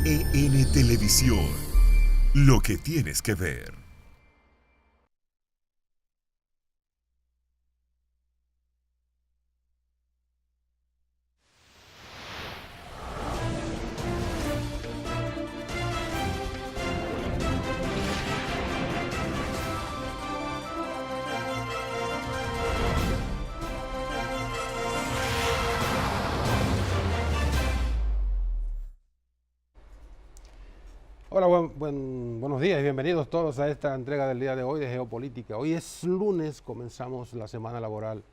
NTN Televisión, lo que tienes que ver. Hola, buenos días y bienvenidos todos a esta entrega del día de hoy de Geopolítica. Hoy es lunes, comenzamos la semana laboral,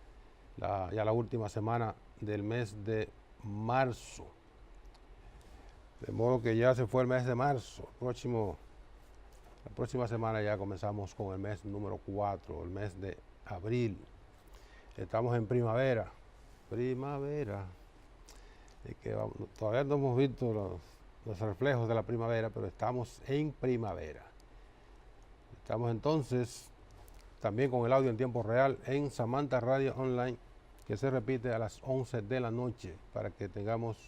ya la última semana del mes de marzo. De modo que ya se fue el mes de marzo. La próxima semana ya comenzamos con el mes número 4, el mes de abril. Estamos en primavera. Primavera. Y que todavía no hemos visto los reflejos de la primavera, pero estamos en primavera. Estamos entonces también con el audio en tiempo real en Samantha Radio Online, que se repite a las 11 de la noche para que tengamos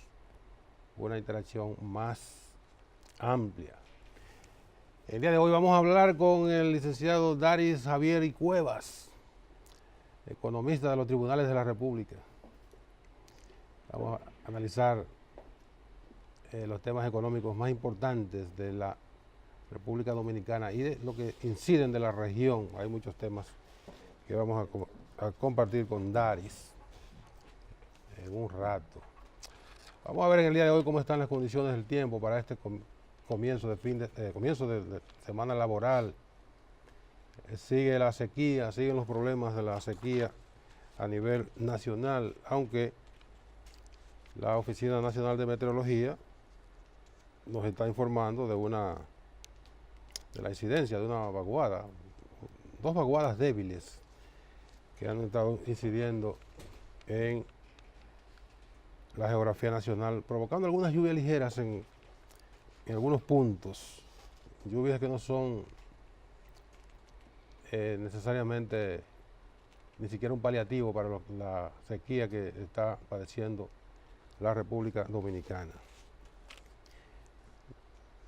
una interacción más amplia. El día de hoy vamos a hablar con el licenciado Daris Javier y Cuevas, economista de los Tribunales de la República. Vamos a analizar los temas económicos más importantes de la República Dominicana y de lo que inciden de la región. Hay muchos temas que vamos a compartir con Daris en un rato. Vamos a ver en el día de hoy cómo están las condiciones del tiempo para este comienzo de semana laboral. Sigue la sequía, siguen los problemas de la sequía a nivel nacional, aunque la Oficina Nacional de Meteorología nos está informando de la incidencia de una vaguada, dos vaguadas débiles que han estado incidiendo en la geografía nacional, provocando algunas lluvias ligeras en algunos puntos, lluvias que no son necesariamente ni siquiera un paliativo para la sequía que está padeciendo la República Dominicana.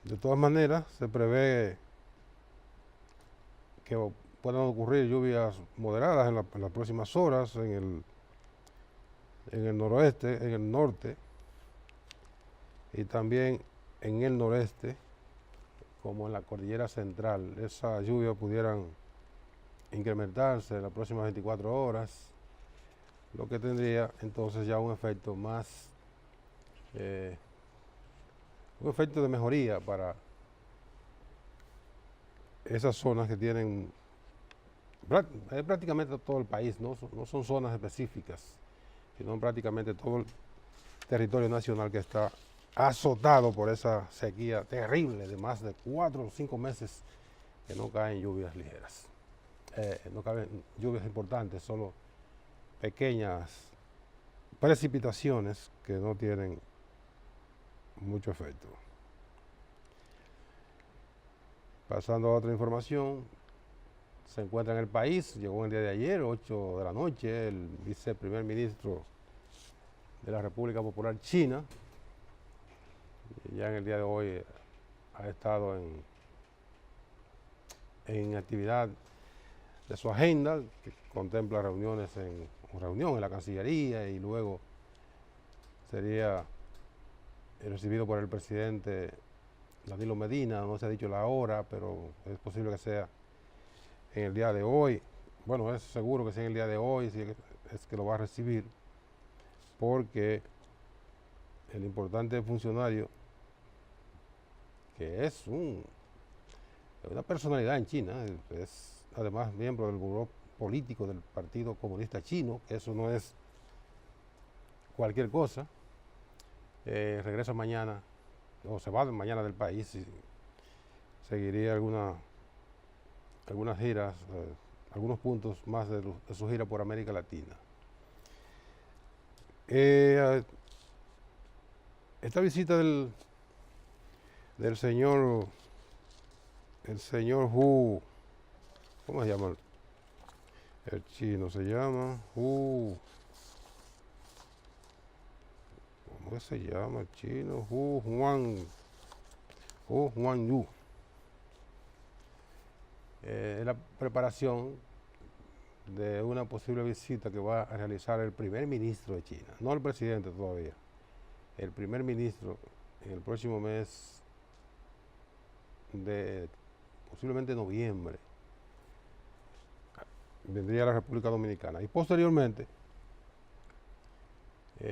De todas maneras, se prevé que puedan ocurrir lluvias moderadas en las próximas horas en el noroeste, en el norte y también en el noreste, como en la cordillera central. Esas lluvias pudieran incrementarse en las próximas 24 horas, lo que tendría entonces ya un efecto más, un efecto de mejoría para esas zonas que tienen prácticamente todo el país, no son zonas específicas, sino prácticamente todo el territorio nacional que está azotado por esa sequía terrible de más de 4 o 5 meses que no caen lluvias ligeras. No caen lluvias importantes, solo pequeñas precipitaciones que no tienen mucho efecto. Pasando a otra información, se encuentra en el país, llegó en el día de ayer, 8 de la noche, el viceprimer ministro de la República Popular China. Ya en el día de hoy ha estado en actividad de su agenda, que contempla reunión en la Cancillería, y luego sería recibido por el presidente Danilo Medina. No se ha dicho la hora, pero es posible que sea en el día de hoy. Bueno, es seguro que sea en el día de hoy, si es que lo va a recibir, porque el importante funcionario, que es una personalidad en China, es además miembro del buró político del Partido Comunista Chino, que eso no es cualquier cosa, regresa mañana, o se va mañana del país, y seguiría algunas giras, algunos puntos más de su gira por América Latina. Esta visita del señor Hu, ¿cómo se llama? El chino se llama Hu. ¿Cómo se llama el chino? Hu Juan. o Guangzhou. Es la preparación de una posible visita que va a realizar el primer ministro de China, no el presidente todavía, el primer ministro en el próximo mes de posiblemente noviembre, vendría a la República Dominicana. Y posteriormente,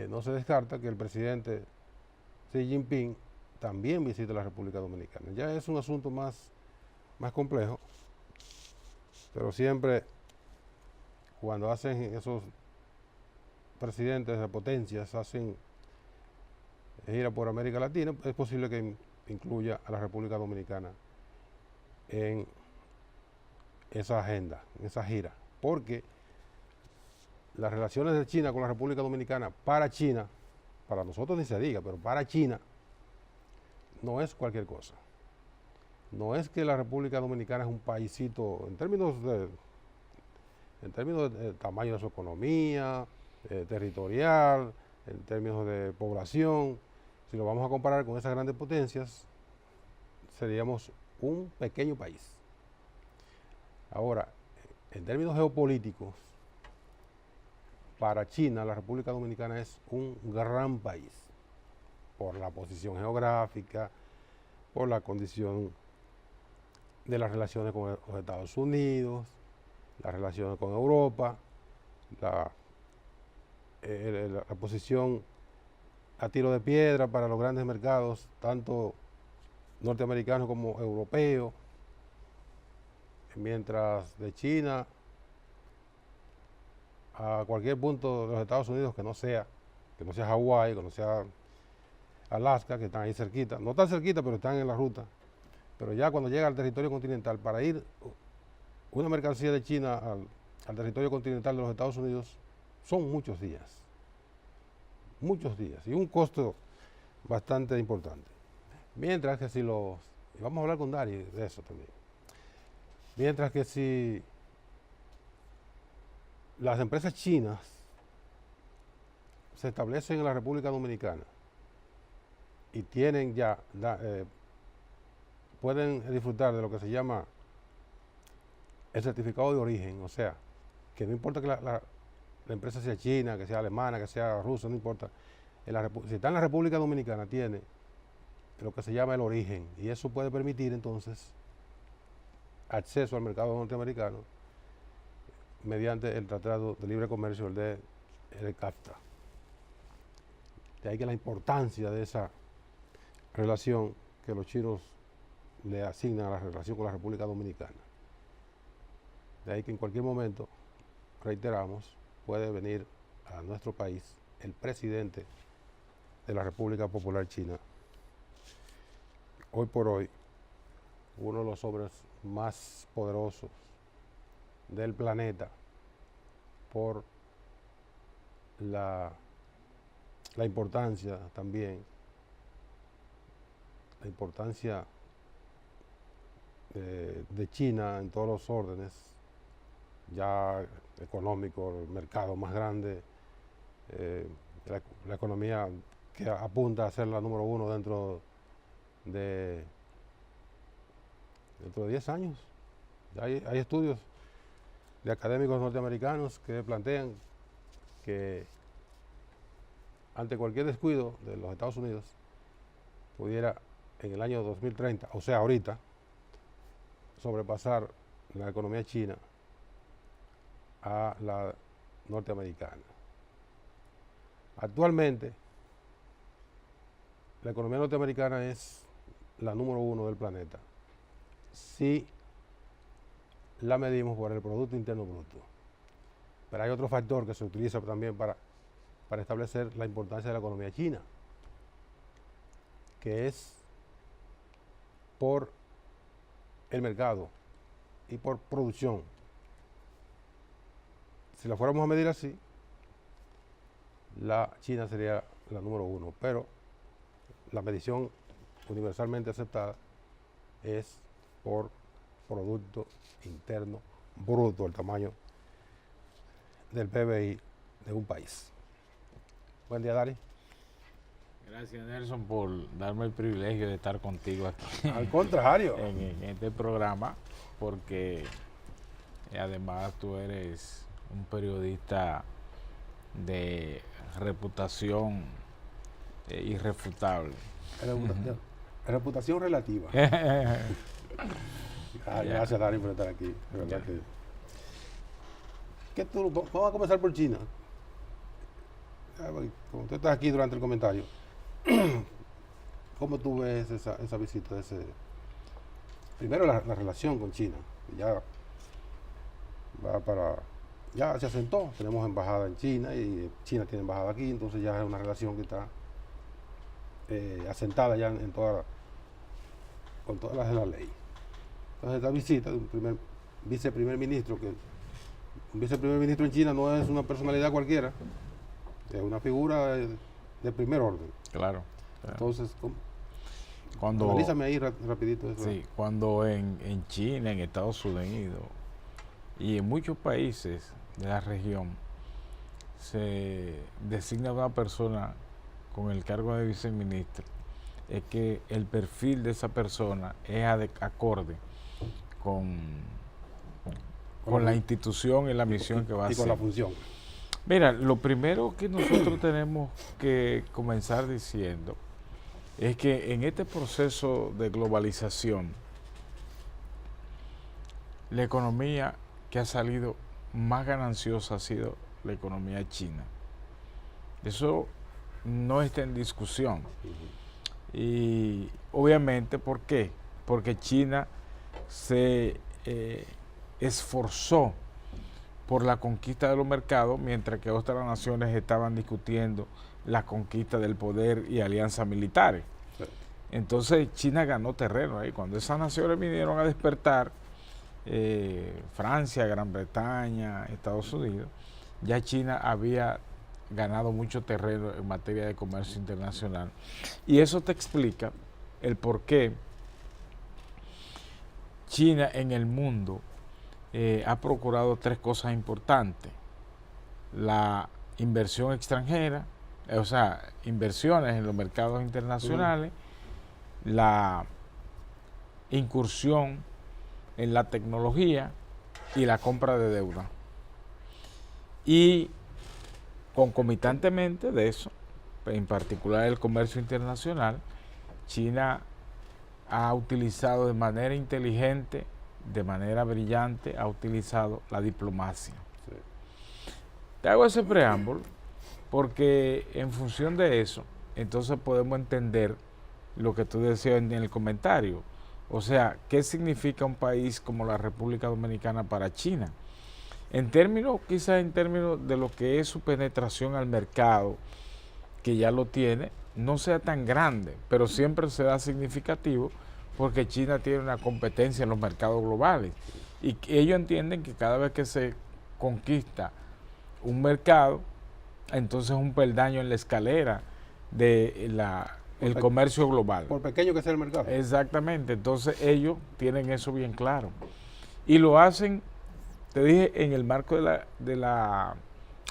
no se descarta que el presidente Xi Jinping también visite la República Dominicana. Ya es un asunto más complejo, pero siempre cuando hacen esos presidentes de potencias, hacen gira por América Latina, es posible que incluya a la República Dominicana en esa agenda, en esa gira, porque las relaciones de China con la República Dominicana, para China, para nosotros ni se diga, pero para China, no es cualquier cosa. No es que la República Dominicana es un paísito en términos de tamaño de su economía, territorial, en términos de población. Si lo vamos a comparar con esas grandes potencias, seríamos un pequeño país. Ahora, en términos geopolíticos, para China, la República Dominicana es un gran país, por la posición geográfica, por la condición de las relaciones con los Estados Unidos, las relaciones con Europa, la posición a tiro de piedra para los grandes mercados, tanto norteamericanos como europeos, mientras de China a cualquier punto de los Estados Unidos que no sea Hawái, que no sea Alaska, que están ahí cerquita, no tan cerquita, pero están en la ruta. Pero ya cuando llega al territorio continental, para ir una mercancía de China al territorio continental de los Estados Unidos, son muchos días, y un costo bastante importante. Mientras que y vamos a hablar con Dari de eso también, mientras que si las empresas chinas se establecen en la República Dominicana y tienen ya, pueden disfrutar de lo que se llama el certificado de origen, o sea, que no importa que la empresa sea china, que sea alemana, que sea rusa, no importa. Si está en la República Dominicana, tiene lo que se llama el origen, y eso puede permitir entonces acceso al mercado norteamericano mediante el Tratado de Libre Comercio, el CAFTA. De ahí que la importancia de esa relación que los chinos le asignan a la relación con la República Dominicana. De ahí que en cualquier momento, reiteramos, puede venir a nuestro país el presidente de la República Popular China. Hoy por hoy, uno de los hombres más poderosos del planeta por la importancia también, la importancia de China en todos los órdenes, ya económico, el mercado más grande, la economía que apunta a ser la número uno dentro de 10 años. Hay estudios de académicos norteamericanos que plantean que ante cualquier descuido de los Estados Unidos pudiera en el año 2030, o sea ahorita, sobrepasar la economía china a la norteamericana. Actualmente, la economía norteamericana es la número uno del planeta si la medimos por el Producto Interno Bruto. Pero hay otro factor que se utiliza también para establecer la importancia de la economía china, que es por el mercado y por producción. Si la fuéramos a medir así, la China sería la número uno, pero la medición universalmente aceptada es por Producto Interno Bruto, el tamaño del PBI de un país. Buen día, Dari. Gracias, Nelson, por darme el privilegio de estar contigo aquí. Al contrario. En este programa, porque además tú eres un periodista de reputación irrefutable. Reputación relativa. Gracias, Dani, por estar aquí. De verdad vamos a comenzar por China. Como tú estás aquí durante el comentario, ¿cómo tú ves esa visita? Primero la relación con China, que ya se asentó. Tenemos embajada en China y China tiene embajada aquí, entonces ya es una relación que está asentada ya con todas las de la ley. Entonces esta visita de un viceprimer ministro, que un viceprimer ministro en China no es una personalidad cualquiera, es una figura de primer orden. Claro. Entonces, analízame ahí rapidito eso. Sí, cuando en China, en Estados Unidos y en muchos países de la región se designa a una persona con el cargo de viceministro, es que el perfil de esa persona es acorde con la institución y la misión que va a hacer. Y con la función. Mira, lo primero que nosotros tenemos que comenzar diciendo es que en este proceso de globalización, la economía que ha salido más gananciosa ha sido la economía china. Eso no está en discusión. Y obviamente, ¿por qué? Porque China se esforzó por la conquista de los mercados, mientras que otras naciones estaban discutiendo la conquista del poder y alianzas militares. Sí. Entonces China ganó terreno ahí. Cuando esas naciones vinieron a despertar, Francia, Gran Bretaña, Estados Unidos, ya China había ganado mucho terreno en materia de comercio internacional. Y eso te explica el por qué China en el mundo ha procurado tres cosas importantes: la inversión extranjera, o sea, inversiones en los mercados internacionales, la incursión en la tecnología y la compra de deuda. Y concomitantemente de eso, en particular el comercio internacional, China ha utilizado de manera inteligente, de manera brillante, ha utilizado la diplomacia. Sí. Te hago ese preámbulo porque en función de eso, entonces podemos entender lo que tú decías en el comentario. O sea, ¿qué significa un país como la República Dominicana para China? En términos, quizás en términos de lo que es su penetración al mercado, que ya lo tiene, no sea tan grande, pero siempre será significativo porque China tiene una competencia en los mercados globales y ellos entienden que cada vez que se conquista un mercado, entonces es un peldaño en la escalera de el comercio global. Por pequeño que sea el mercado. Exactamente, entonces ellos tienen eso bien claro y lo hacen, te dije, en el marco de la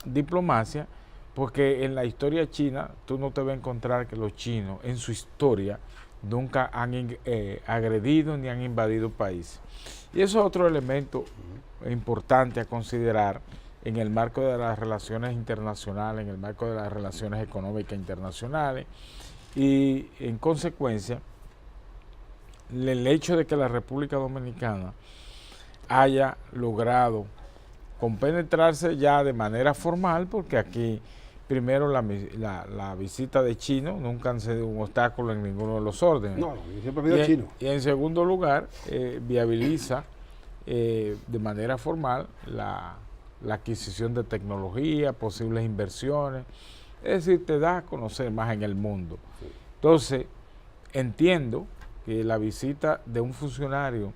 diplomacia, porque en la historia china tú no te vas a encontrar que los chinos en su historia nunca han agredido ni han invadido países. Y eso es otro elemento importante a considerar en el marco de las relaciones internacionales, en el marco de las relaciones económicas internacionales, y en consecuencia el hecho de que la República Dominicana haya logrado compenetrarse ya de manera formal, porque aquí primero la visita de chinos nunca han sido un obstáculo en ninguno de los órdenes. No, siempre pido chino. Y en segundo lugar, viabiliza de manera formal la adquisición de tecnología, posibles inversiones, es decir, te da a conocer más en el mundo. Sí. Entonces, entiendo que la visita de un funcionario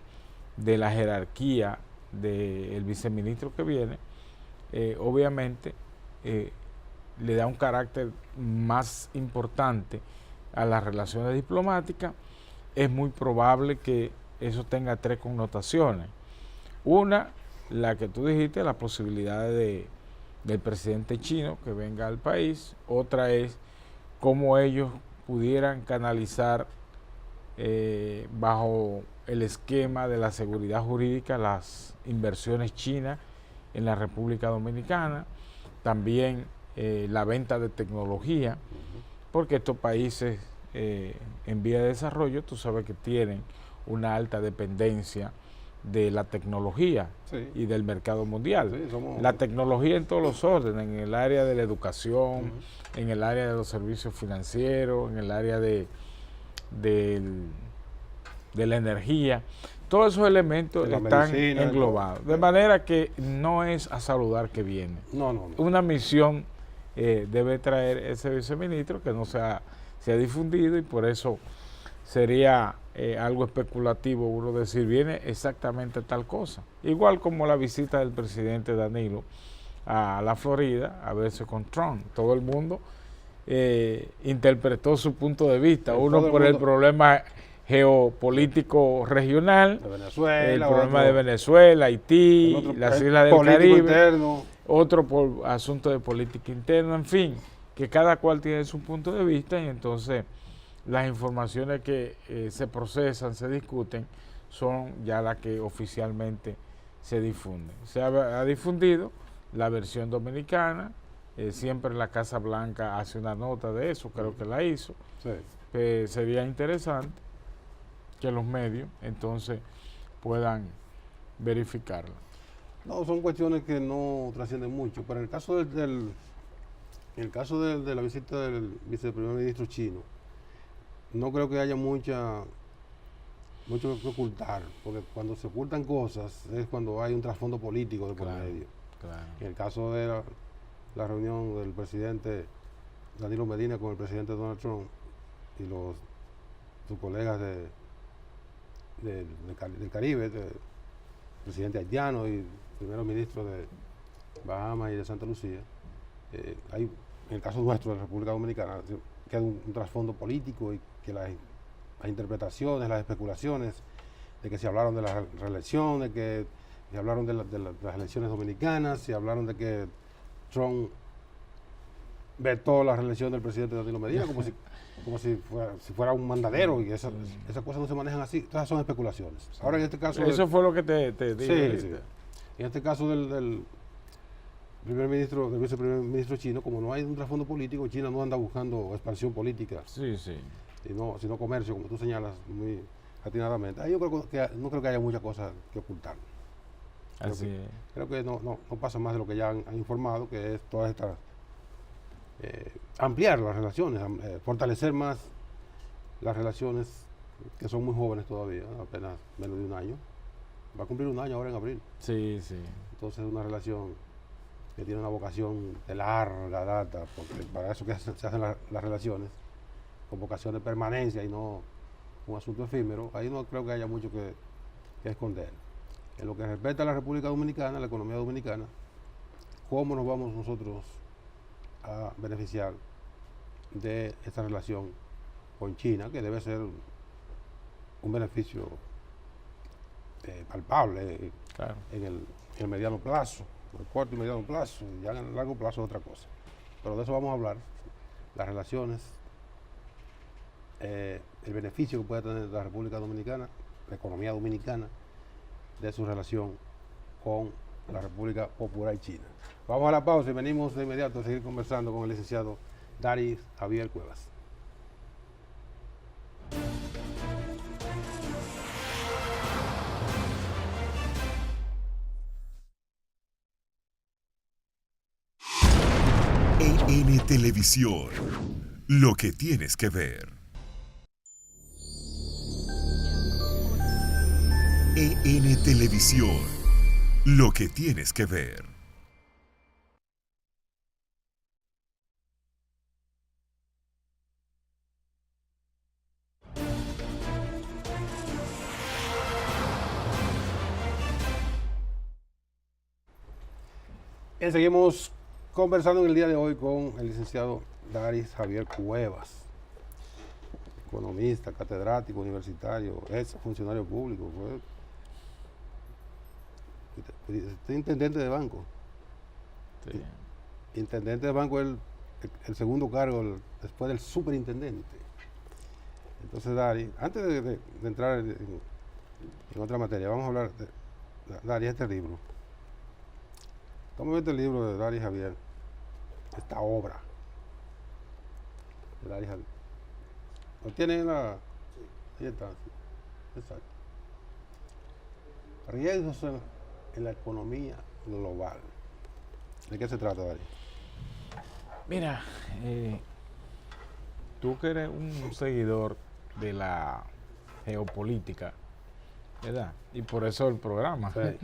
de la jerarquía del viceministro que viene, obviamente le da un carácter más importante a las relaciones diplomáticas. Es muy probable que eso tenga tres connotaciones. Una, la que tú dijiste, la posibilidad del presidente chino que venga al país. Otra es cómo ellos pudieran canalizar bajo el esquema de la seguridad jurídica las inversiones chinas en la República Dominicana, también la venta de tecnología, porque estos países en vía de desarrollo, tú sabes que tienen una alta dependencia de la tecnología y del mercado mundial. La tecnología en todos los órdenes, en el área de la educación, en el área de los servicios financieros, en el área de la energía, todos esos elementos están englobados. De manera que no es a saludar que viene. Una misión debe traer ese viceministro que no se ha difundido, y por eso sería algo especulativo uno decir viene exactamente tal cosa. Igual como la visita del presidente Danilo a la Florida a verse con Trump. Todo el mundo interpretó su punto de vista, uno por el problema geopolítico regional, el problema de Venezuela, Haití, las islas del Caribe, interno, otro por asuntos de política interna, en fin, que cada cual tiene su punto de vista, y entonces las informaciones que se procesan, se discuten, son ya las que oficialmente se difunden. Se ha difundido la versión dominicana, siempre la Casa Blanca hace una nota de eso, creo que la hizo. Sería interesante que los medios entonces puedan verificarla. No, son cuestiones que no trascienden mucho, pero en el caso de la visita del viceprimer ministro chino, no creo que haya mucho que ocultar, porque cuando se ocultan cosas es cuando hay un trasfondo político de por medio. En el caso de la reunión del presidente Danilo Medina con el presidente Donald Trump y sus colegas del Caribe, el presidente haitiano y primer ministro de Bahamas y de Santa Lucía, hay, en el caso nuestro de la República Dominicana, queda un trasfondo político, y que las interpretaciones, las especulaciones de que se hablaron de la reelección, de que se hablaron de las elecciones dominicanas, se hablaron de que Trump vetó la reelección del presidente Danilo Medina como si fuera un mandadero, y esas cosas no se manejan así. Todas son especulaciones. Ahora, en este caso... Eso fue lo que te dije. Sí. En este caso del viceprimer ministro chino, como no hay un trasfondo político, China no anda buscando expansión política, sino comercio, como tú señalas muy atinadamente. Ahí yo no creo que haya mucha cosa que ocultar. Creo que no pasa más de lo que ya han informado, que es todas estas... ampliar las relaciones, fortalecer más las relaciones, que son muy jóvenes todavía, apenas menos de un año. Va a cumplir un año ahora en abril. Entonces es una relación que tiene una vocación de larga data, porque para eso que se hacen las relaciones, con vocación de permanencia y no un asunto efímero. Ahí no creo que haya mucho que esconder. En lo que respecta a la República Dominicana, la economía dominicana, ¿cómo nos vamos nosotros a beneficiar de esta relación con China, que debe ser un beneficio palpable en el mediano plazo, el corto y mediano plazo, y ya en el largo plazo es otra cosa? Pero de eso vamos a hablar, las relaciones, el beneficio que puede tener la República Dominicana, la economía dominicana, de su relación con la República Popular China. Vamos a la pausa y venimos de inmediato a seguir conversando con el licenciado Daris Javier Cuevas. EN Televisión, lo que tienes que ver. EN Televisión, lo que tienes que ver. Seguimos conversando en el día de hoy con el licenciado Daris Javier Cuevas, economista, catedrático universitario, ex funcionario público, intendente de banco. Intendente de banco es el segundo cargo después del superintendente. Entonces, Dari, antes de entrar en otra materia, vamos a hablar de Dari, este libro. Toma este libro de Dari Javier, esta obra de Dari Javier. ¿Lo tienen en la...? Ahí está, sí. Exacto. Riesgos en la economía global. ¿De qué se trata, Dari? Mira, tú que eres un seguidor de la geopolítica, ¿verdad? Y por eso el programa. Sí.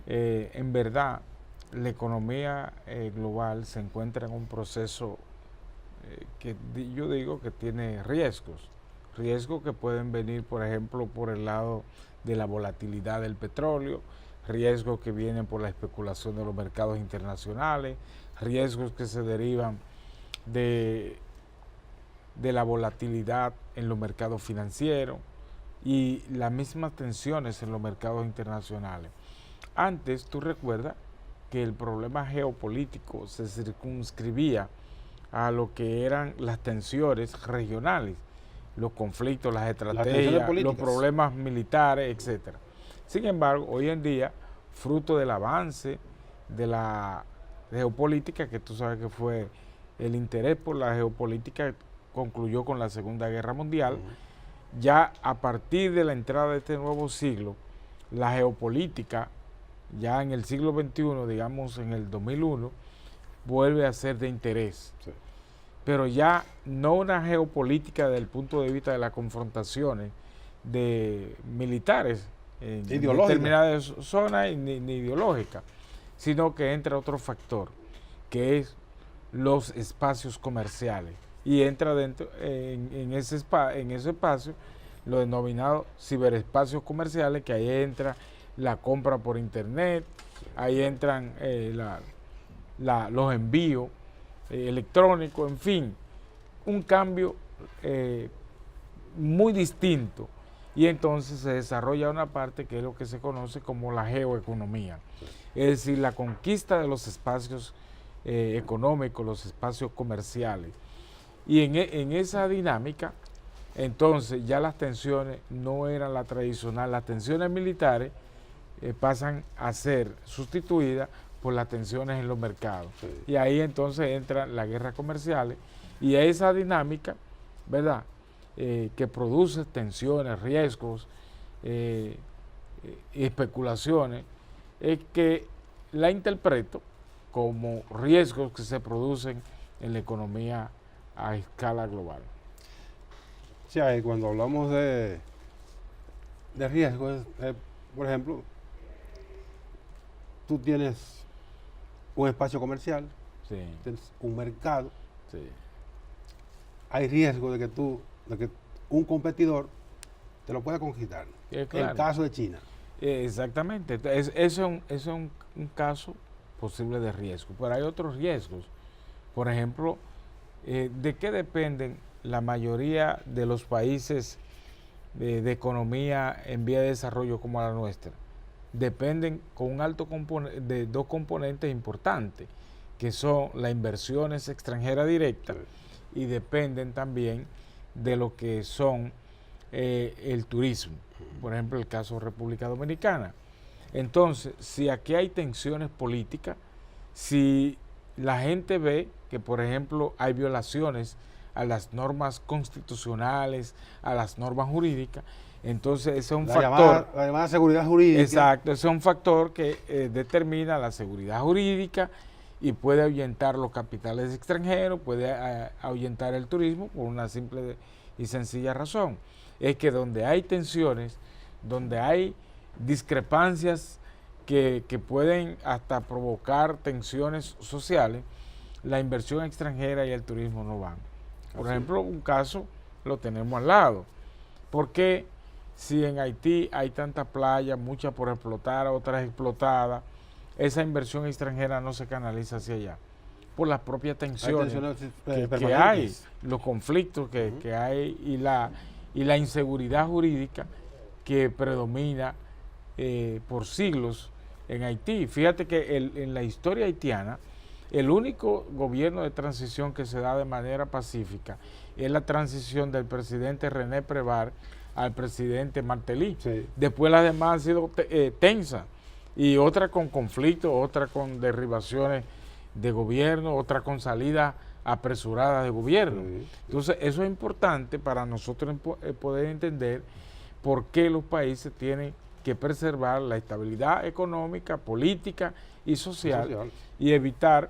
En verdad, la economía global se encuentra en un proceso que yo digo que tiene riesgos que pueden venir, por ejemplo, por el lado de la volatilidad del petróleo, riesgos que vienen por la especulación de los mercados internacionales, riesgos que se derivan de la volatilidad en los mercados financieros y las mismas tensiones en los mercados internacionales. Antes, tú recuerdas que el problema geopolítico se circunscribía a lo que eran las tensiones regionales, los conflictos, las estrategias, los problemas militares, etcétera. Sin embargo, hoy en día, fruto del avance de la geopolítica, que tú sabes que fue el interés por la geopolítica, concluyó con la Segunda Guerra Mundial, ya a partir de la entrada de este nuevo siglo, la geopolítica, ya en el siglo XXI, digamos en el 2001, vuelve a ser de interés. Sí. Pero ya no una geopolítica desde el punto de vista de las confrontaciones de militares en determinadas zonas ni ideológicas, sino que entra otro factor, que es los espacios comerciales. Y entra dentro en ese espacio lo denominado ciberespacios comerciales, que ahí entra la compra por internet, ahí entran los envíos electrónicos, en fin, un cambio muy distinto. Y entonces se desarrolla una parte que es lo que se conoce como la geoeconomía, es decir, la conquista de los espacios económicos, los espacios comerciales. Y en esa dinámica, entonces ya las tensiones no eran la tradicional, las tensiones militares pasan a ser sustituidas por las tensiones en los mercados. Sí. Y ahí entonces entran las guerras comerciales y esa dinámica, ¿verdad?, que produce tensiones, riesgos, especulaciones, es que la interpreto como riesgos que se producen en la economía a escala global. Sí, cuando hablamos de riesgos, por ejemplo, tú tienes un espacio comercial, sí, tienes un mercado, sí, hay riesgo de que un competidor te lo pueda conquistar. Claro. El caso de China. Exactamente, eso es un caso posible de riesgo, pero hay otros riesgos. Por ejemplo, ¿de qué dependen la mayoría de los países de economía en vía de desarrollo como la nuestra? Dependen con un alto componente de dos componentes importantes, que son las inversiones extranjeras directas, y dependen también de lo que son el turismo. Por ejemplo, el caso de República Dominicana. Entonces, si aquí hay tensiones políticas, si la gente ve que, por ejemplo, hay violaciones a las normas constitucionales, a las normas jurídicas, entonces ese es un factor. La llamada seguridad jurídica. Exacto, ese es un factor que determina la seguridad jurídica y puede ahuyentar los capitales extranjeros, puede ahuyentar el turismo por una simple y sencilla razón. Es que donde hay tensiones, donde hay discrepancias que pueden hasta provocar tensiones sociales, la inversión extranjera y el turismo no van. Por ejemplo, un caso lo tenemos al lado. ¿Por qué si en Haití hay tantas playas, muchas por explotar, otras explotadas, esa inversión extranjera no se canaliza hacia allá? Por las propias tensiones que hay, los conflictos que hay y la inseguridad jurídica que predomina por siglos en Haití. Fíjate que en la historia haitiana El único gobierno de transición que se da de manera pacífica es la transición del presidente René Prevar al presidente Martelly. Sí. Después las demás han sido tensas, y otra con conflictos, otra con derribaciones de gobierno, otra con salidas apresuradas de gobierno. Sí. Entonces, eso es importante para nosotros poder entender por qué los países tienen que preservar la estabilidad económica, política y social. Y evitar,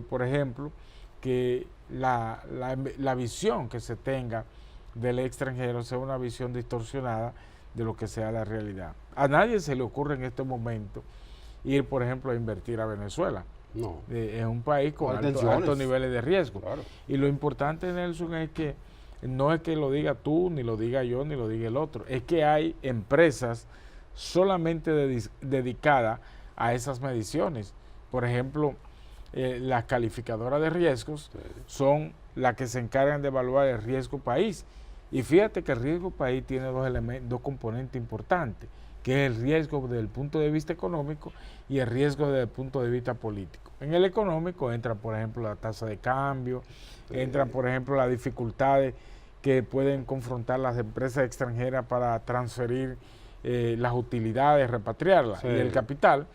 por ejemplo, que la visión que se tenga del extranjero sea una visión distorsionada de lo que sea la realidad. A nadie se le ocurre en este momento ir, por ejemplo, a invertir a Venezuela. No. Es un país con altos niveles de riesgo. Claro. Y lo importante, Nelson, es que no es que lo diga tú, ni lo diga yo, ni lo diga el otro. Es que hay empresas solamente dedicadas a esas mediciones. Por ejemplo, las calificadoras de riesgos son las que se encargan de evaluar el riesgo país. Y fíjate que el riesgo país tiene dos componentes importantes, que es el riesgo desde el punto de vista económico y el riesgo desde el punto de vista político. En el económico entra, por ejemplo, la tasa de cambio, entran, por ejemplo, las dificultades que pueden confrontar las empresas extranjeras para transferir las utilidades, repatriarlas, y el capital.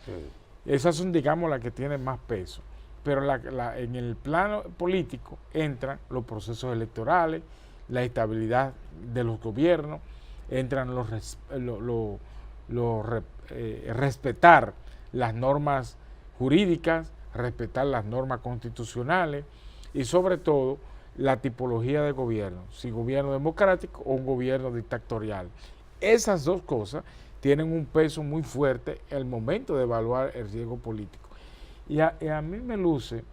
Esas son, digamos, las que tienen más peso. Pero en el plano político entran los procesos electorales, la estabilidad de los gobiernos, entran respetar las normas jurídicas, respetar las normas constitucionales y sobre todo la tipología de gobierno, si gobierno democrático o un gobierno dictatorial. Esas dos cosas tienen un peso muy fuerte en el momento de evaluar el riesgo político. Y a mí me luce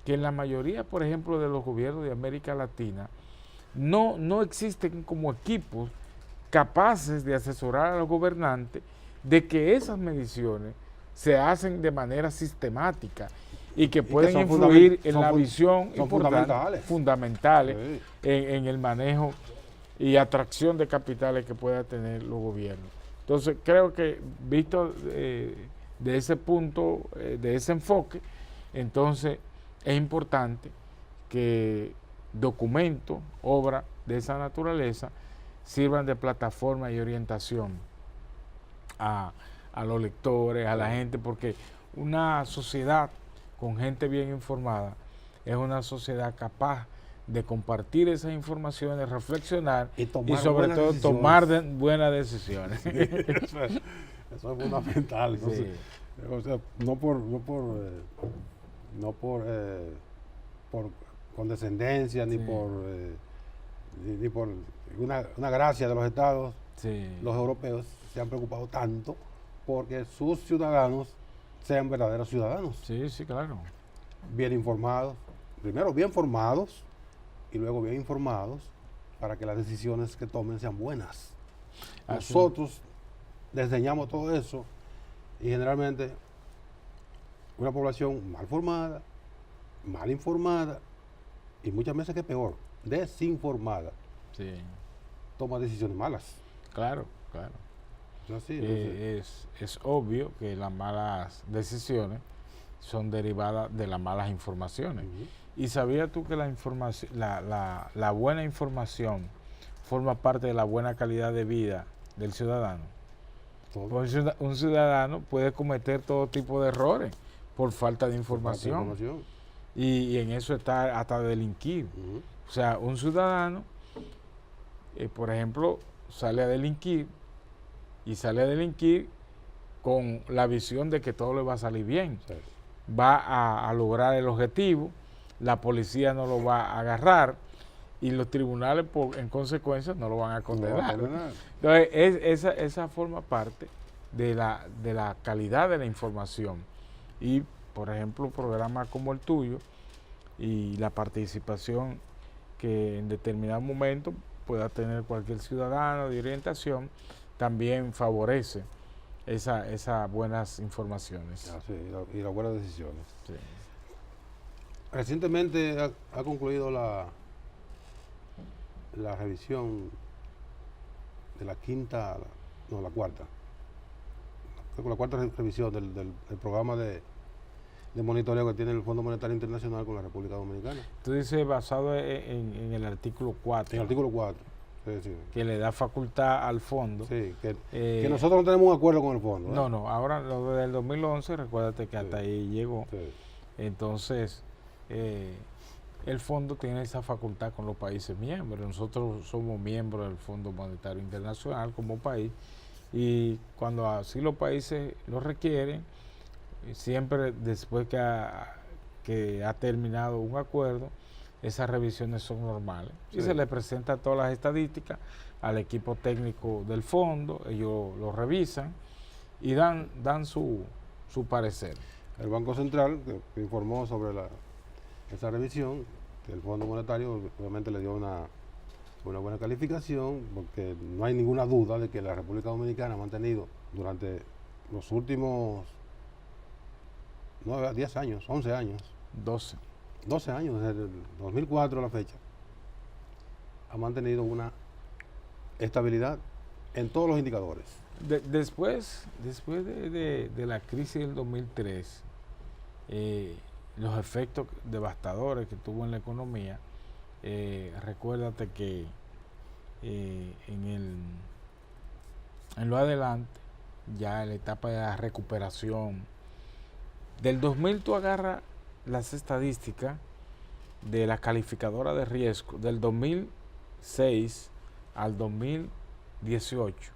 que en la mayoría, por ejemplo, de los gobiernos de América Latina, no existen como equipos capaces de asesorar a los gobernantes de que esas mediciones se hacen de manera sistemática y que pueden influir en la visión fundamentales en el manejo y atracción de capitales que pueda tener los gobiernos. Entonces, creo que visto de ese punto, de ese enfoque, entonces es importante que documentos, obras de esa naturaleza sirvan de plataforma y orientación a los lectores, a la gente, porque una sociedad con gente bien informada es una sociedad capaz de compartir esas informaciones, reflexionar y sobre todo tomar buenas decisiones. Sí, eso es fundamental. Entonces, o sea, no por condescendencia ni por una gracia de los estados, los europeos se han preocupado tanto porque sus ciudadanos sean verdaderos ciudadanos. Sí, sí, claro. Bien informados, primero bien formados y luego bien informados para que las decisiones que tomen sean buenas. Nosotros desdeñamos todo eso y generalmente una población mal formada, mal informada y muchas veces, que peor, desinformada, toma decisiones malas. Claro, claro. Así, es obvio que las malas decisiones son derivadas de las malas informaciones. ¿Y sabías tú que la buena información forma parte de la buena calidad de vida del ciudadano? Pues un ciudadano puede cometer todo tipo de errores por falta de información. Y en eso está hasta delinquir. O sea, un ciudadano, por ejemplo, sale a delinquir con la visión de que todo le va a salir bien. Va a lograr el objetivo, la policía no lo va a agarrar y los tribunales, en consecuencia, no lo van a condenar. Entonces, esa forma parte de la calidad de la información. Y, por ejemplo, programas como el tuyo y la participación que en determinado momento pueda tener cualquier ciudadano de orientación, también favorece esas buenas informaciones. Y las buenas decisiones. Sí. Recientemente ha concluido la revisión de la cuarta revisión del programa de de monitoreo que tiene el Fondo Monetario Internacional con la República Dominicana. Tú dices basado en el artículo 4. En el artículo 4. Sí, sí. Que le da facultad al fondo. Sí, que nosotros no tenemos un acuerdo con el fondo, ¿verdad? No, ahora lo del 2011, recuérdate que hasta ahí llegó. Sí. Entonces, el fondo tiene esa facultad con los países miembros. Nosotros somos miembros del Fondo Monetario Internacional como país y cuando así los países lo requieren, siempre después que ha terminado un acuerdo, esas revisiones son normales. Y se le presenta todas las estadísticas al equipo técnico del fondo, ellos lo revisan y dan su parecer. El Banco Central que informó sobre esa revisión, que el Fondo Monetario obviamente le dio una buena calificación, porque no hay ninguna duda de que la República Dominicana ha mantenido durante los últimos 10 años, 11 años, 12 años, desde el 2004 a la fecha, ha mantenido una estabilidad en todos los indicadores. Después de la crisis del 2003, los efectos devastadores que tuvo en la economía, recuérdate que en lo adelante, ya en la etapa de la recuperación, del 2000 tú agarras las estadísticas de la calificadora de riesgo del 2006 al 2018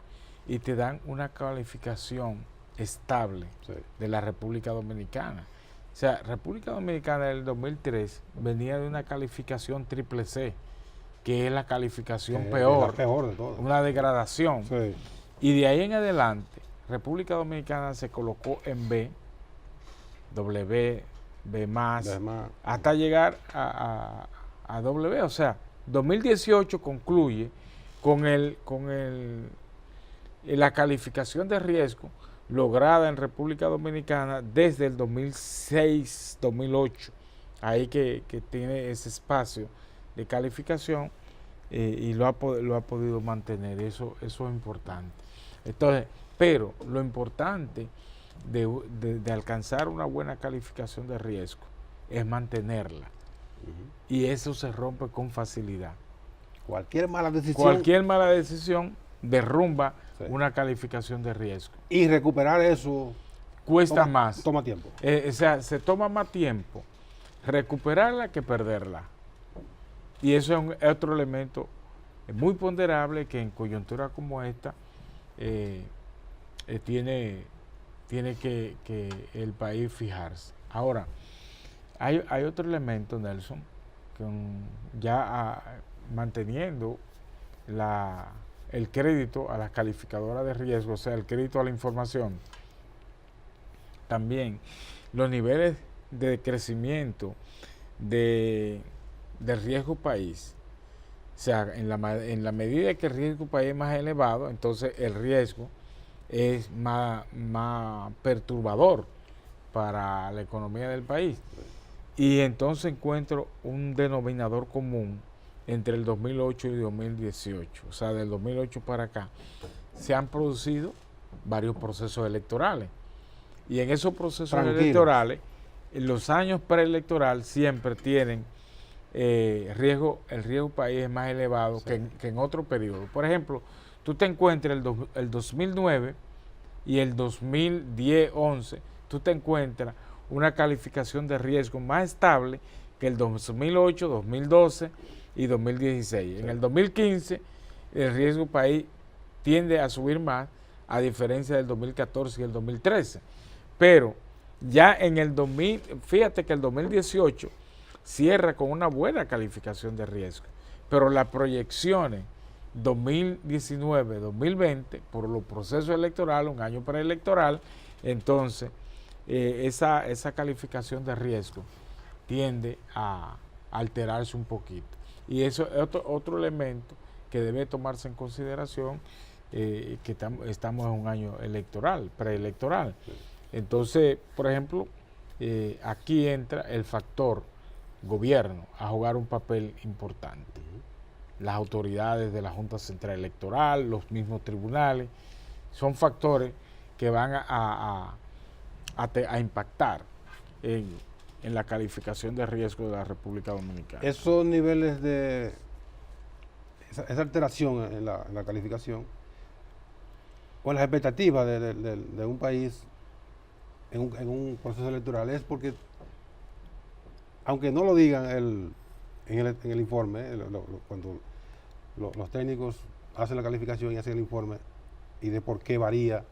y te dan una calificación estable de la República Dominicana. O sea, República Dominicana del 2003 venía de una calificación triple C, que es la calificación peor, la peor de todas. Una degradación. Sí. Y de ahí en adelante, República Dominicana se colocó en B, W, B+, hasta llegar a W. O sea, 2018 concluye con la calificación de riesgo lograda en República Dominicana desde el 2006-2008. Ahí que tiene ese espacio de calificación y lo ha podido mantener. Eso es importante. Entonces, pero lo importante de alcanzar una buena calificación de riesgo es mantenerla. Y eso se rompe con facilidad. Cualquier mala decisión derrumba una calificación de riesgo. Y recuperar eso cuesta más. Toma tiempo. O sea, se toma más tiempo recuperarla que perderla. Y eso es otro elemento muy ponderable que en coyuntura como esta tiene que el país fijarse. Ahora, hay otro elemento, Nelson, que manteniendo el crédito a las calificadoras de riesgo, o sea, el crédito a la información. También los niveles de crecimiento del riesgo país. O sea, en la medida que el riesgo país es más elevado, entonces el riesgo es más perturbador para la economía del país. Y entonces encuentro un denominador común entre el 2008 y 2018. O sea, del 2008 para acá se han producido varios procesos electorales. Y en esos procesos electorales, en los años preelectorales siempre tienen el riesgo país es más elevado que en otro periodo. Por ejemplo, tú te encuentras el 2009 y el 2010-11, tú te encuentras una calificación de riesgo más estable que el 2008, 2012 y 2016. En el 2015 el riesgo país tiende a subir más, a diferencia del 2014 y el 2013. Pero ya en el fíjate que el 2018 cierra con una buena calificación de riesgo, pero las proyecciones 2019-2020, por los procesos electorales, un año preelectoral, entonces esa calificación de riesgo tiende a alterarse un poquito. Y eso es otro elemento que debe tomarse en consideración, que estamos en un año electoral, preelectoral. Entonces, por ejemplo, aquí entra el factor gobierno a jugar un papel importante. Las autoridades de la Junta Central Electoral, los mismos tribunales, son factores que van a impactar en la calificación de riesgo de la República Dominicana. Esos niveles de esa alteración en la calificación o en las expectativas de un país en un proceso electoral es porque, aunque no lo digan en el informe, cuando los técnicos hacen la calificación y hacen el informe y de por qué varía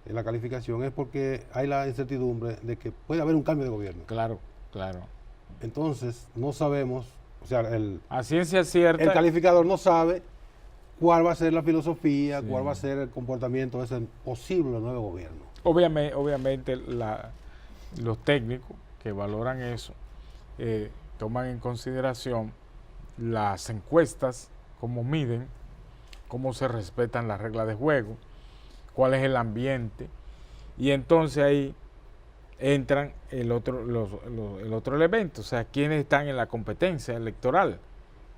en la calificación, es porque hay la incertidumbre de que puede haber un cambio de gobierno. Claro, claro. Entonces, no sabemos, o sea, a ciencia cierta, el calificador no sabe cuál va a ser la filosofía, sí, cuál va a ser el comportamiento de ese posible nuevo gobierno. Obviamente los técnicos que valoran eso toman en consideración las encuestas, cómo miden, cómo se respetan las reglas de juego, cuál es el ambiente, y entonces ahí entran el otro elemento, o sea, quiénes están en la competencia electoral.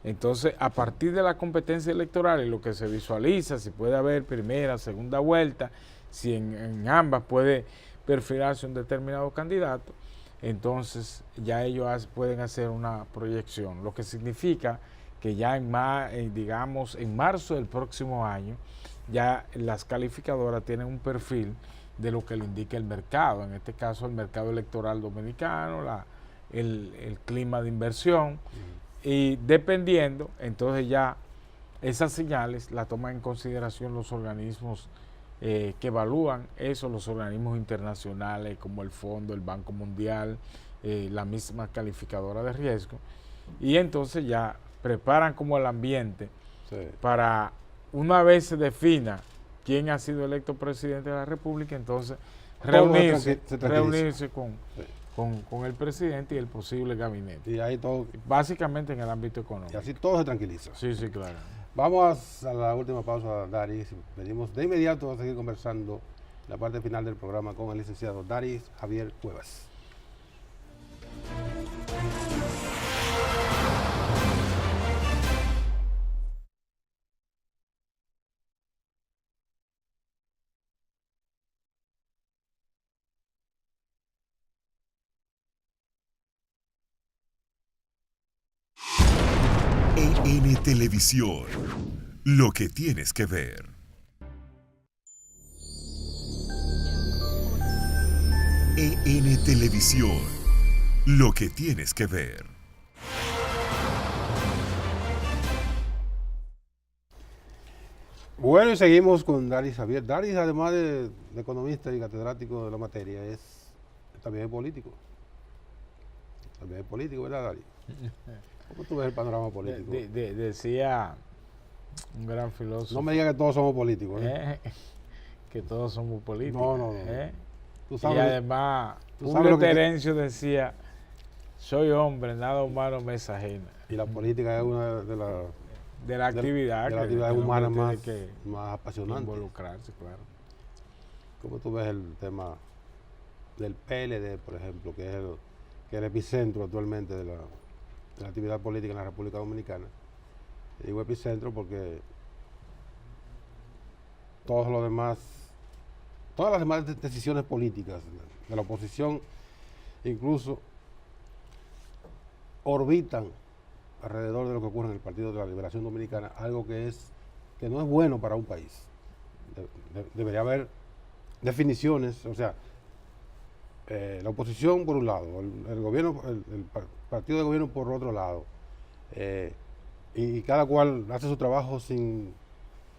Entonces, a partir de la competencia electoral y lo que se visualiza, si puede haber primera, segunda vuelta, si en ambas puede perfilarse un determinado candidato, entonces ya ellos pueden hacer una proyección, lo que significa que ya digamos en marzo del próximo año, ya las calificadoras tienen un perfil de lo que le indica el mercado, en este caso el mercado electoral dominicano, el clima de inversión, y dependiendo, entonces ya esas señales las toman en consideración los organismos que evalúan eso, los organismos internacionales como el Fondo, el Banco Mundial, la misma calificadora de riesgo, y entonces ya preparan como el ambiente para, una vez se defina quién ha sido electo presidente de la República, entonces reunirse con el presidente y el posible gabinete. Y ahí todo, básicamente en el ámbito económico. Y así todo se tranquiliza. Sí, claro. Vamos a la última pausa, Daris. Venimos de inmediato a seguir conversando la parte final del programa con el licenciado Daris Javier Cuevas. EN Televisión, lo que tienes que ver. EN Televisión, lo que tienes que ver. Bueno, y seguimos con Daris Javier. Daris, además de economista y catedrático de la materia, también es político. También es político, ¿verdad, Daris? ¿Cómo tú ves el panorama político? Decía un gran filósofo. No me digas que todos somos políticos. Que todos somos políticos. No. Y además, Julio Terencio decía, soy hombre, nada humano me es ajena. Y la política es una de las actividades humanas más apasionantes. Involucrarse, claro. ¿Cómo tú ves el tema del PLD, por ejemplo, que es el epicentro actualmente de la actividad política en la República Dominicana? Digo epicentro porque todas las demás decisiones políticas de la oposición incluso orbitan alrededor de lo que ocurre en el Partido de la Liberación Dominicana, algo que no es bueno para un país. Debería haber definiciones, o sea, la oposición por un lado, el gobierno, el partido de gobierno por otro lado, y cada cual hace su trabajo sin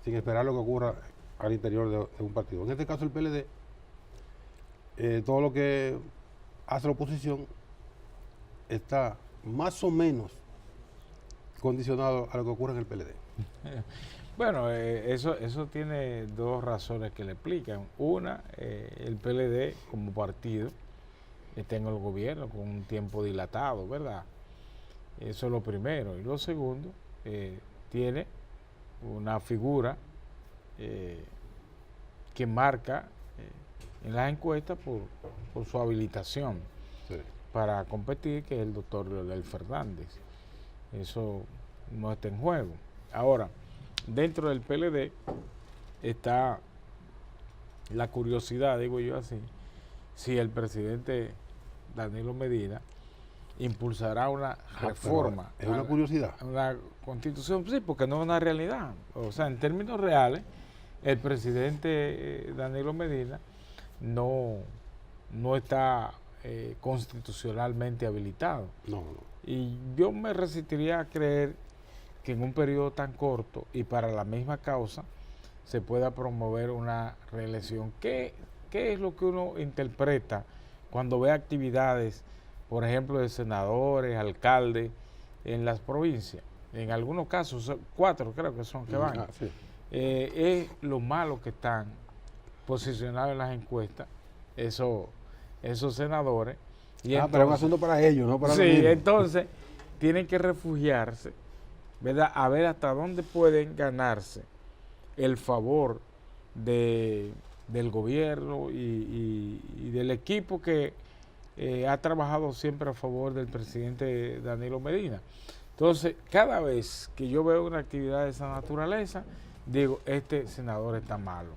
esperar lo que ocurra al interior de un partido. En este caso el PLD, todo lo que hace la oposición está más o menos condicionado a lo que ocurre en el PLD. Bueno, eso tiene dos razones que le explican. Una, el PLD como partido está en el gobierno con un tiempo dilatado, ¿verdad? Eso es lo primero. Y lo segundo, tiene una figura que marca en las encuestas por su habilitación para competir, que es el doctor Leonel Fernández. Eso no está en juego. Ahora, dentro del PLD está la curiosidad, digo yo así, si el presidente Danilo Medina, impulsará una reforma. Es una curiosidad. Una constitución, sí, porque no es una realidad. O sea, en términos reales, el presidente Danilo Medina no está constitucionalmente habilitado. No. Y yo me resistiría a creer que en un periodo tan corto y para la misma causa se pueda promover una reelección. ¿Qué es lo que uno interpreta cuando ve actividades, por ejemplo, de senadores, alcaldes en las provincias? En algunos casos, 4 creo que son que van. Sí. Es lo malo que están posicionados en las encuestas esos senadores. Y pero es un asunto para ellos, no para sí, los mismos. entonces tienen que refugiarse, ¿verdad? A ver hasta dónde pueden ganarse el favor del gobierno y del equipo que ha trabajado siempre a favor del presidente Danilo Medina. Entonces, cada vez que yo veo una actividad de esa naturaleza, digo, este senador está malo.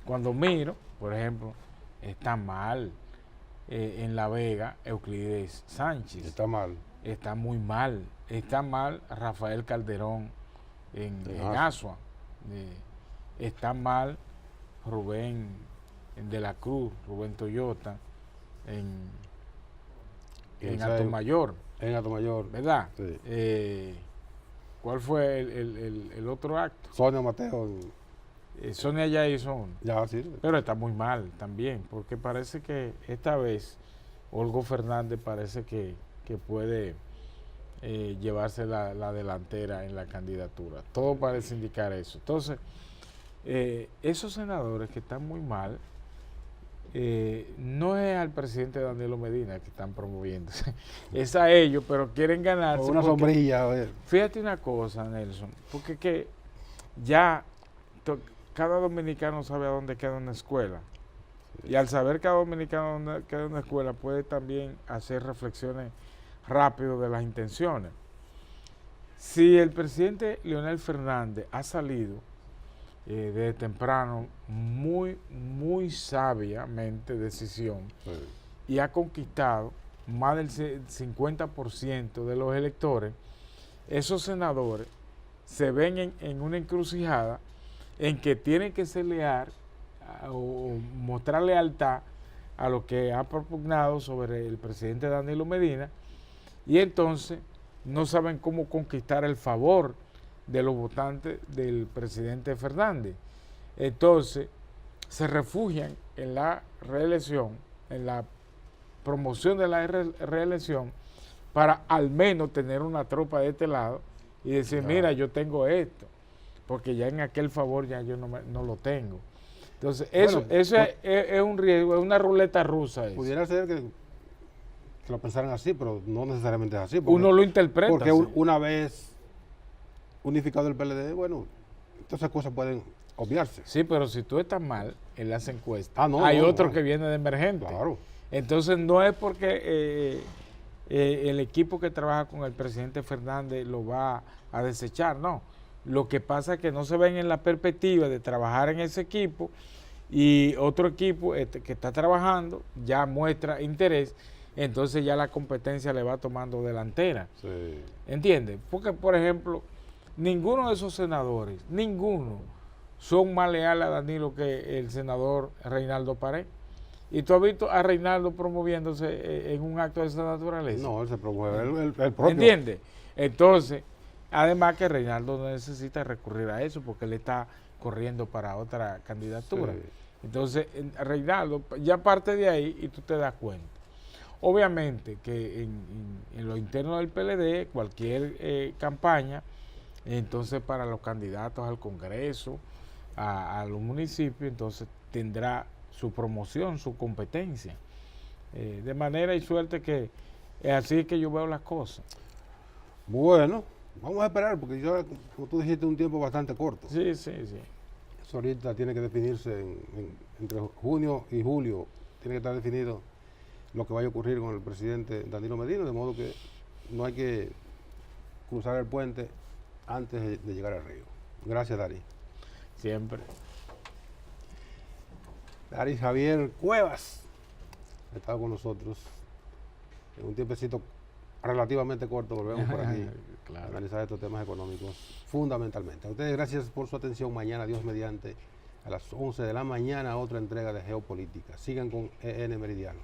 Cuando miro, por ejemplo, está mal en La Vega Euclides Sánchez. Está mal. Está muy mal. Está mal Rafael Calderón en Asua. Está mal Rubén de la Cruz, Rubén Toyota en Atomayor. En Atomayor. ¿Verdad? Sí. ¿Cuál fue el otro acto? Sonia Mateo. Sonia ya hizo uno. Ya, sí. Pero está muy mal también, porque parece que esta vez Olgo Fernández parece que puede llevarse la delantera en la candidatura. Todo parece indicar eso. Entonces, esos senadores que están muy mal, no es al presidente Danilo Medina que están promoviéndose, es a ellos, pero quieren ganarse. Una sombrilla, a ver. Fíjate una cosa, Nelson, porque que ya cada dominicano sabe a dónde queda una escuela. Y al saber cada dominicano dónde queda una escuela, puede también hacer reflexiones rápido de las intenciones. Si el presidente Leonel Fernández ha salido desde temprano muy sabiamente decisión y ha conquistado más del 50% de los electores, esos senadores se ven en una encrucijada en que tienen que ser leal o mostrar lealtad a lo que ha propugnado sobre el presidente Danilo Medina, y entonces no saben cómo conquistar el favor de los votantes del presidente Fernández. Entonces se refugian en la reelección, en la promoción de la reelección, para al menos tener una tropa de este lado y decir, mira, yo tengo esto, porque ya en aquel favor ya yo no lo tengo. Entonces, eso es un riesgo, es una ruleta rusa. Eso. Pudiera ser que lo pensaran así, pero no necesariamente es así. Uno lo interpreta. Porque así. Una vez unificado el PLD, bueno, todas esas cosas pueden obviarse. Sí, pero si tú estás mal en las encuestas, hay otro que viene de emergente. Claro. Entonces, no es porque el equipo que trabaja con el presidente Fernández lo va a desechar, no. Lo que pasa es que no se ven en la perspectiva de trabajar en ese equipo, y otro equipo que está trabajando ya muestra interés, entonces ya la competencia le va tomando delantera. Sí. ¿Entiendes? Porque, por ejemplo, ninguno de esos senadores, son más leales a Danilo que el senador Reinaldo Pared. ¿Y tú has visto a Reinaldo promoviéndose en un acto de esa naturaleza? No, él se promueve el propio. ¿Entiendes? Entonces, además que Reinaldo no necesita recurrir a eso porque él está corriendo para otra candidatura. Sí. Entonces, Reinaldo ya parte de ahí y tú te das cuenta. Obviamente que en lo interno del PLD, cualquier campaña, entonces para los candidatos al Congreso, a los municipios, entonces tendrá su promoción, su competencia. De manera y suerte que es así que yo veo las cosas. Bueno, vamos a esperar, porque yo, como tú dijiste, un tiempo bastante corto. Sí. Eso ahorita tiene que definirse entre junio y julio. Tiene que estar definido lo que vaya a ocurrir con el presidente Danilo Medina, de modo que no hay que cruzar el puente antes de llegar al río. Gracias, Dari. Siempre. Dari Javier Cuevas ha estado con nosotros En un tiempecito relativamente corto volvemos por aquí Claro. a analizar estos temas económicos fundamentalmente. A ustedes gracias por su atención. Mañana, Dios mediante, a las 11 de la mañana, otra entrega de Geopolítica. Sigan con EN Meridiano.